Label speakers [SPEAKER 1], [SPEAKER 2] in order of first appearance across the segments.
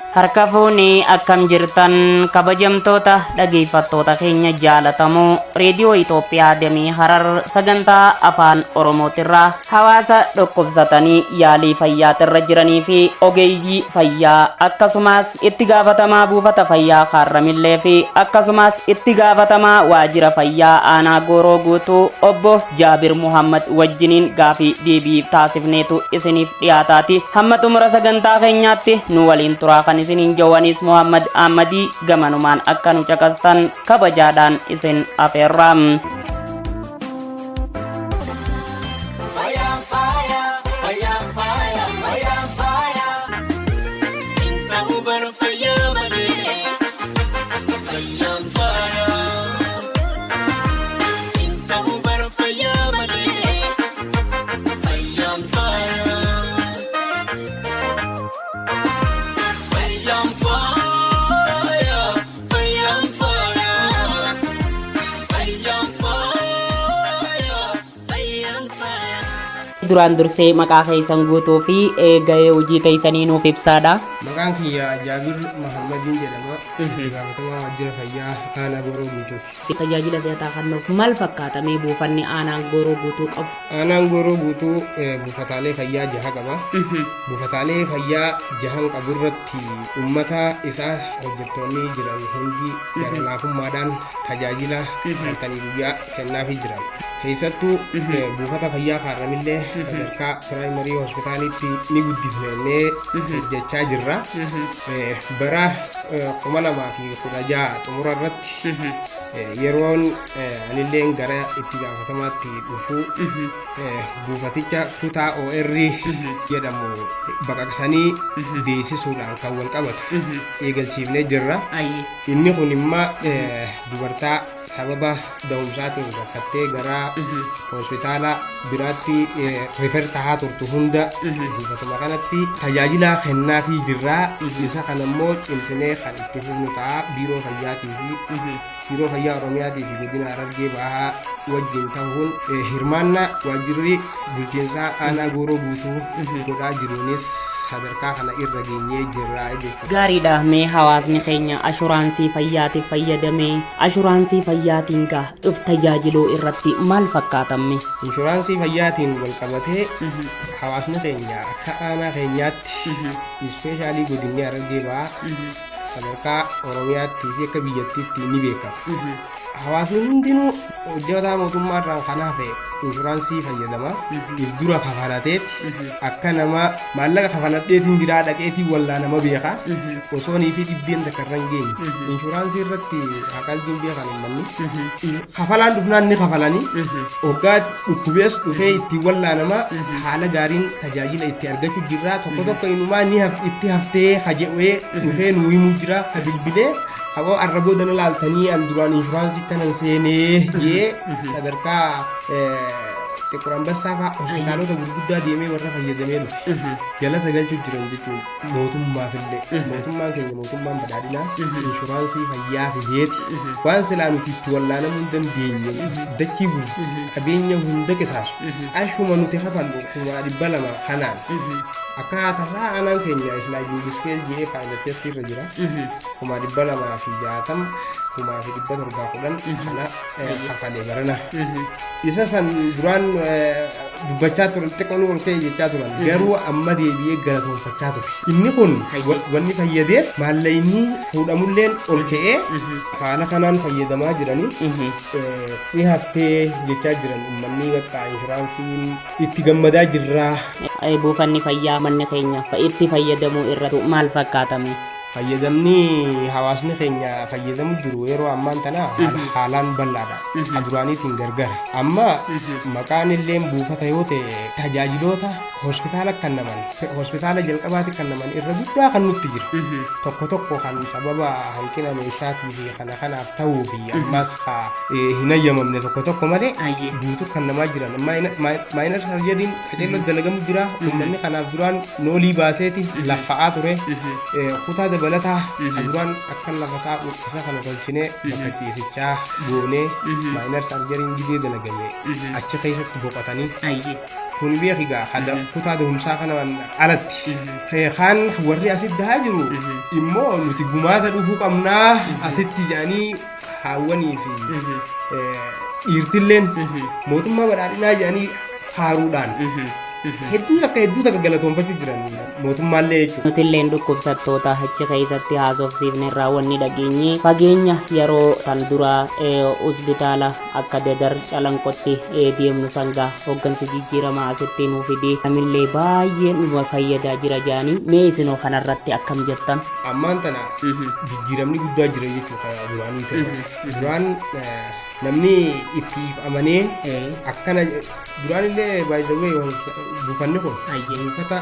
[SPEAKER 1] Harka fuuni akkam jirtan kabajamtoota dhaggeeffattoota keenya jaalatamoo reediyoo Itoophiyaa damee Harar sagantaa afaan Oromootirraa hawaasa dhukkubsatanii yaalii fayyaatirra jiranii fi ogeeyyii fayyaa akkasumas itti gaafatamaa buufata fayyaa Harramillee fi akkasumas itti gaafatamaa waajjira fayyaa aanaa Gooroo Guutuu obbo Jaabir Muhammad wajjiniin gaafii deebii taasifneetu isiniif dhiyaataati. Hamma xumura sagantaa keenyaatti nu waliin turaa kan isinin jawanis Muhammad Ahmadi gamanumaan akka nu caqastan kabajaadhaan isin afeerram. Duraan dursee maqaa keessan guutuu fi gahee hojii keessanii nuuf ibsaadha.
[SPEAKER 2] Maqaan kiyya Jaabir Muhammadin jedhama. Gaafatamaa waajjira fayyaa aanaa Gooroo Guutuuti.
[SPEAKER 1] Tajaajila si'ataa kennuuf maal fakkaatamee buufanni aanaan Gooroo Guutuu qabu?
[SPEAKER 2] Aanaan Gooroo Guutuu buufataalee fayyaa 6 qaba. Buufataalee fayyaa 6 qabu irratti uummata isaa hojjettoonni jiran hundi gara laafummaadhaan tajaajila halkanii guyyaa kennaafii jiran. Keessattuu buufata fayyaa Harramillee sadarkaa piraayimarii hospitaalitti ni guddifnee hojjechaa jirra. Bara 2016 xumura irratti yeroon anilleen gara itti gaafatamaatti dhufu buufaticha kutaa OR jedhamu baqaqsanii deessisuudhaan kan wal qabatu eegalchiifnee jirra. Inni kun immoo dubartaa sababa da'umsaatiin rakkattee gara hospitaala biraatti rifer tahaa turtu hunda buufatuma kanatti tajaajila kennaafii jirra. Isa kanammoo cimsinee kan itti fufnu ta'a biiroo fayyaatii fi biiroo fayyaa Oromiyaatii fi godina Harargee Bahaa wajjin ta'uun hirmaannaa waajjirri bulchiinsaa aanaa Gooroo Guutuu godhaa jiruunis sadarkaa kana irra geenyee jirra jechuudha.
[SPEAKER 1] Gaariidha. Mee hawaasni keenya ashuraansii fayyaatiif fayyadamee ashuraansii fayyaatiin of tajaajiluu irratti maal fakkaatamme?
[SPEAKER 2] Inshuraansii fayyaatiin wal qabatee hawaasni keenya akka aanaa keenyaatti ispeeshaalii godinni Harargee Bahaa sadarkaa Oromiyaattii fi akka biyyattiitti ni beekama. Hawaasni hundinuu hojjetaa mootummaa irraa kanaaf inshuraansii fayyadama. Dura kafalateeti akka nama maallaqa kafaladheetiin jiraa dhaqeetiin wallaa nama beeka. Osoonii fi dhibbeen takka irra hin geenye. Inshuraansii irratti haqaltiin beekan uummanni. Kafalaan dhufnaan ni kafalanii. Hoggaa dhukkubees dhufee ittiin wallaa nama haala gaariin tajaajila itti argachuu jirra. Tokko inumaa ni itti haftee haje'ee dhufee nu himuu jira ka bilbilee. Ako arraboo dana laaltanii an duraan inshuraansii tanan seenee jee sadarkaa xiqqoo Ambassaa fa'aa hospitaalota gurguddaa deemee warra fayyadamee dhufe galata galchuu jiran jechuun mootummaafillee mootummaan keenya mootummaan badhaadhinaa inshuraansii fayyaa fideeti waan silaa nuti itti wallaanamuu hin dandeenye dachii guru qabeenya hunda qisaasu ashuma nuti kafallu 200 kanaan akkaataa isaa aanaan keenya islaayidii diskeel jee paayilateestii irra jira 260 1710 kana kafalee barana isa san duraan dubbachaa ture xiqqoo ol ka'e jechaa turan garuu amma deebi'ee galatoonfachaa ture. Inni kun wanni fayyadeef maallaqni fuudhamulleen ol ka'ee haala kanaan fayyadamaa jiranii ni haftee jechaa jiran uummanni bakka inshuraansiin itti gammadaa jirra.
[SPEAKER 1] Buufanni fayyaa manni keenya itti fayyadamuu irratti maal fakkaatame?
[SPEAKER 2] Fayyadamni hawaasni keenya fayyadamu jiru yeroo ammaan tana haalaan bal'aadha. Duraaniitiin gargar. Amma maqaan illee buufata yoo ta'e tajaajiloota hospitaala kennaman hospitaala jalqabaatti kennaman irra guddaa kan nutti jira. Tokko kan sababa hanqina meeshaatii fi kanaaf ta'uu fi ammas hin ayyamamne tokko malee guutuu kennamaa jiran. Maayinar sarjariin qajeeloo dalagamu jira. Uummanni kanaaf duraan noolii baaseeti laffa'aa ture. Kutaa dabalataa kaduraan akka lafa taa'u isa kana tolchine bakka ciisichaa goonee maayinal sarjariin gidee dalagame achi keessatti boqotanii kun beekigaa hada kutaa da'umsaa kanaan alatti kaan warri asitti dahaa jiru immoo nuti gumaata dhufuu qabnaa asitti jedhanii haawwanii fi dhiirtilleen mootummaa badhaadhinaa jedhanii faaruudhaan hedduu takka galatoonfachuu jiran mootummaallee jechuudha.
[SPEAKER 1] Nuti illee dhukkubsattoota achi keessatti haasofsiifne raawwanni dhageenye fageenya yeroo tan duraa hospitaala akka Dadar Calanqotti deemnu sangaa hooggansi jijjiiramaa asitti nuu fidee namillee baay'ee nu fayyadaa jira jaanii mee isinoo kanarratti akkam jettan?
[SPEAKER 2] Ammaan tana jijjiiramni guddaa jira jechuudha duraanii ta'e. Duraan namni itti amanee akkana duraanillee baay'ee buufanni kun buufata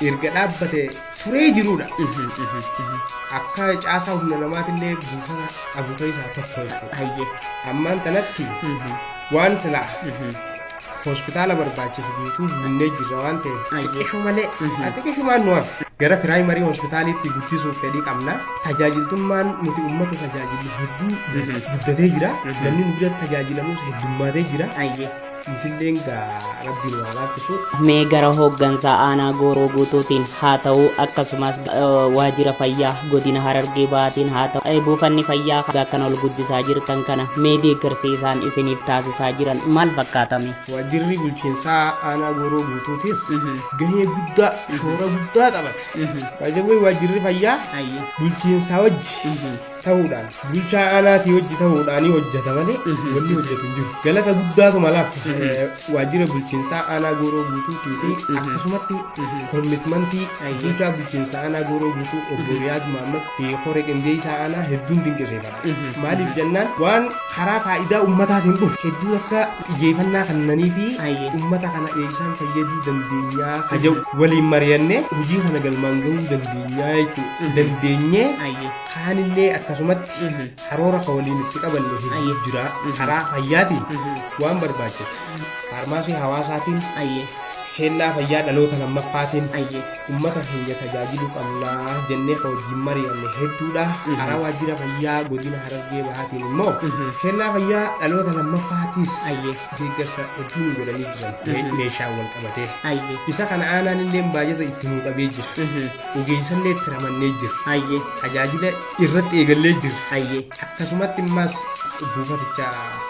[SPEAKER 2] erga dhaabbate turee jirudha. Akka caasaa humna namaatillee buufata abuufa isaa tokko jechuudha. Ammaan tanatti waan silaa hospitaala barbaachisu guutuu bunnee jirra waan ta'eef xiqqeeshuu malee xiqqeeshumaan nuuf gara piraayimarii hospitaaliitti guddisuuf fedhii qabna. Tajaajiltummaan nuti uummata tajaajilu hedduu guddatee jira. Namni nu biratti tajaajilamus heddummaatee jira. Nutilleen rabbiin waa laaffisu.
[SPEAKER 1] Mee gara hooggansaa aanaa Gooroo Guutuutiin haa ta'u akkasumas waajjira fayyaa godina Harargee Bahaatiin haa ta'u buufanni fayyaa akkan ol guddisaa jirtan kana mee deeggarsi isaan isiniif taasisaa jiran maal fakkaatame?
[SPEAKER 2] Waajjirri bulchiinsaa aanaa Gooroo Guutuutis gahee guddaa shoora guddaa qabata. Waajjirri fayyaa bulchiinsaa wajji ta'uudhaan bulchaa aanaatii hojii ta'uudhaan hojjeta malee wanni hojjetu hin jiru. Galata guddaatu malaaf waajjira bulchiinsaa aanaa Gooroo Guutuutii fi akkasumatti koommitmentii bulchaa bulchiinsaa aanaa Gooroo Guutuu obbo Riyaad Muhammad fi Horee Qindeessaa aanaa hedduun dinqisiifama. Maaliif jennaan waan karaa faayidaa ummataatiin dhufu hedduu akka xiyyeeffannaa kennanii fi ummata kana eegisaan fayyaduu dandeenyaa haja'u waliin mari'annee hojii kana galmaan gahuu dandeenyaa jechuudha. Dandeenyee kaanillee akkasumatti karoora ka waliin itti qabanne hedduu jira. Karaa fayyaatiin waan barbaachisu faarmaasii hawaasaatiin keellaa fayyaa dhaloota lammaffaatiin ummata keenya tajaajiluu qabnaa jennee ka wajjin mari'anne hedduudha. Karaa waajjira fayyaa godina Harargee Bahaatiin immoo keellaa fayyaa dhaloota lammaffaatiis deeggarsa hedduu nu godhanii jiran meeshaan wal qabatee isa kana aanaan illee baajata itti nuu qabee jira. Ogeessallee itti ramannee jira. Tajaajila irratti eegallee jira. Akkasumatti immas buufaticha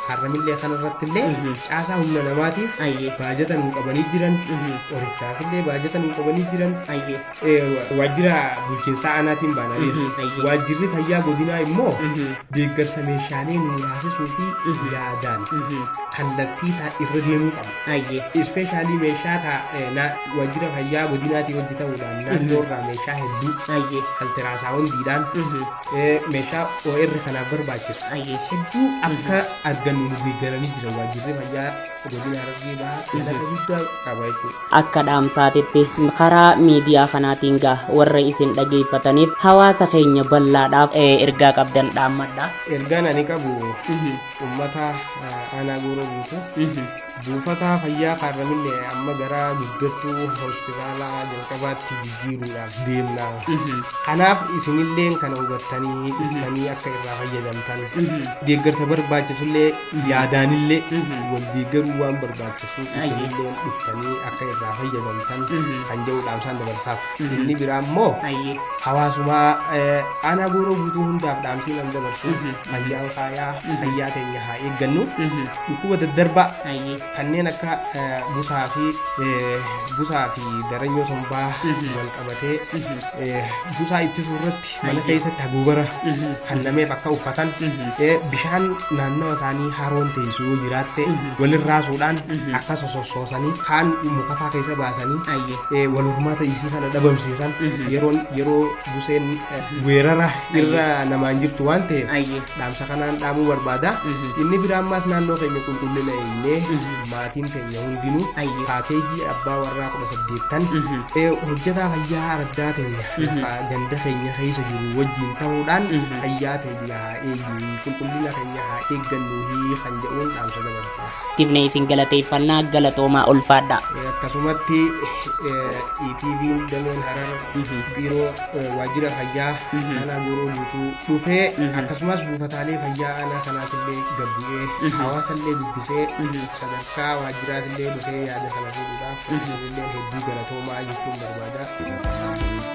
[SPEAKER 2] harramillee kanarratti illee caasaa humna namaatiif baajata nuu qabanii jiran. Qorichaafillee baajata nuu qabanii jiran. Waajjira bulchiinsaa aanaatiin baananii waajjirri fayyaa godinaa immoo deeggarsa meeshaalee nuu laasisuu fi yaadaan kallattii irra deemuu qaba. Ispeeshaalii meeshaa waajjira fayyaa godinaatiin hojjetamuudhaan naannoorraa meeshaa hedduu altiraasaawundiidhaan meeshaa OR kanaaf barbaachisu hedduu akka argannu nu deeggaranii jiran waajjirri fayyaa godina Harargee Bahaa galata guddaa qaba jechuudha.
[SPEAKER 1] Akka dhaamsaatitti karaa miidiyaa kanaatiin warra isin dhageeffataniif hawaasa keenya bal'aadhaaf ergaa qabdan dhaammadha.
[SPEAKER 2] Ergaan ani qabu uummata aanaa Gooroo Guutuu buufata fayyaa Harramillee amma gara guddattuu hospitaala jalqabaatti jijjiiruudhaaf deemna. Kanaaf isinillee kana hubattanii dhuftanii akka irraa fayyadamtan deeggarsa barbaachisullee yaadaanillee wal deeggaruu waan barbaachisu isinillee dhuftanii akka irraa fayyadamtan kan jedhu dhaamsaan dabarsaaf. Inni biraa immoo hawaasumaa aanaa Gooroo Guutuu hundaaf dhaamsiin an dabarsu fayyaan fayyaa teenya haa eeggannu. Dhukkuba daddarbaa kanneen akka busaa fi daranyoo sombaa wal qabatee busaa ittisuu irratti mana keessatti haguugara kennameef akka uffatan bishaan naannawa isaanii haroon teessuu jiraatte walirraasuudhaan akka sososoosanii kaan mukafaa keessa baasanii wal hormaata isii kana dhabamsiisan yeroo buseen weerara irra namaan jirtu waan ta'eef dhaamsa kanaan dhaamuu barbaada. Inni biraa ammaas naannoo keenya qulqullina eegnee maatiin teenya hundinuu
[SPEAKER 1] Ayyo.
[SPEAKER 2] paakeejii abbaa warraa 18 hojjetaa fayyaa addaa teenya ganda keenya keessa jiru wajjin ta'uudhaan fayyaa teenya haa eegnu qulqullina keenya haa eeggannu kan jedhuun dhaamsa dabarsaa.
[SPEAKER 1] Tifnee isin galateeffannaa galatoomaa ulfaadha.
[SPEAKER 2] Akkasumatti ETV'n dameen Harar biiroo waajjira fayyaa aanaa Gooroo guutuu dhufee akkasumas buufataalee fayyaa aanaa kanaatillee gabbu'ee hawaasallee dubbisee sadarkaa waajjiraatillee dhufee yaada kana fuudhuudhaaf isinillee hedduu galatoomaa jechuun barbaada.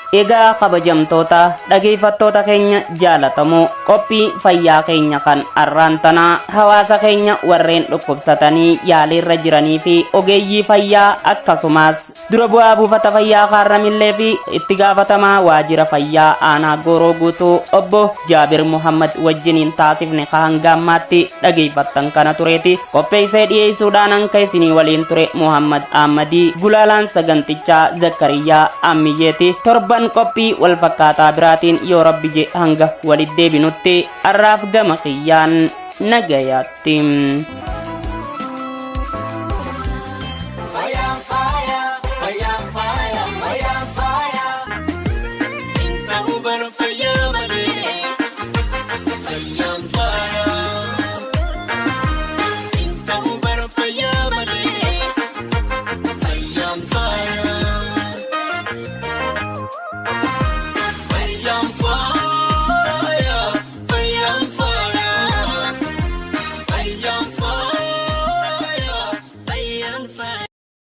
[SPEAKER 1] Egaa kabajamtoota dhageeffattoota keenya jaalatamoo qophii fayyaa keenya kan arraantanaa hawaasa keenya warreen dhukkubsatanii yaaliirra jiranii fi ogeeyyii fayyaa akkasumas dura bu'aa buufata fayyaa Harramillee fi itti gaafatamaa waajjira fayyaa aanaa Gooroo guutuu obbo Jaabir Muhammad wajjiniin taasifne hangammaatti dhageeffattan kana tureeti. Qopheessee dhiyeessuudhaan anka isinii waliin ture Muhammad Ahmadii gulaalaan sagantichaa Zakariyaa Ammiyyeeti. Torban qophii wal fakkaataa biraatiin yoo rabbi jedhe hanga walitti deebinutti arraaf gama kiyyaan nagayaatti.